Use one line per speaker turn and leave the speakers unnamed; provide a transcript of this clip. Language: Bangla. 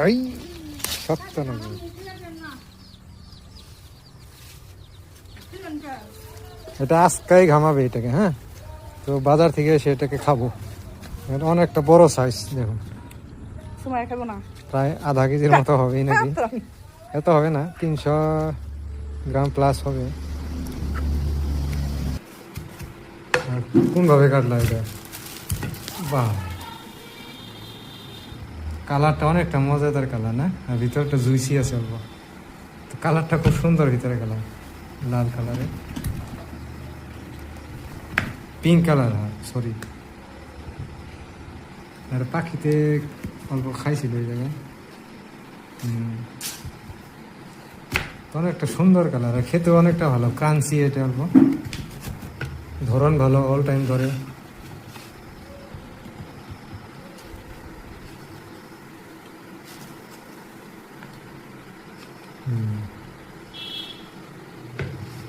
এই সত্য না, এটা আজকাই ঘামাবে এটাকে। হ্যাঁ, তো বাজার থেকে এসে এটাকে খাবো। এটা অনেকটা বড় সাইজ, দেখুন
সময় খাবো না,
প্রায় আধা কেজির মতো হবেই নাকি, এত হবে না, 300 গ্রাম প্লাস হবে। আর কোন ভাবে কাটলা এটা? বাহ, কালারটা অনেকটা মজাদার কালার না, আর ভিতরটা জুইসি আছে অল্প, তো কালারটা খুব সুন্দর ভিতরে কালার, লাল কালারে, পিঙ্ক কালার, হ্যাঁ সরি। আর পাখিতে অল্প খাইছিল এই জায়গায়। তো অনেকটা সুন্দর কালার, আর খেতে অনেকটা ভালো, ক্রাঞ্চি, এটা অল্প ধরন ভালো, অল টাইম ধরে।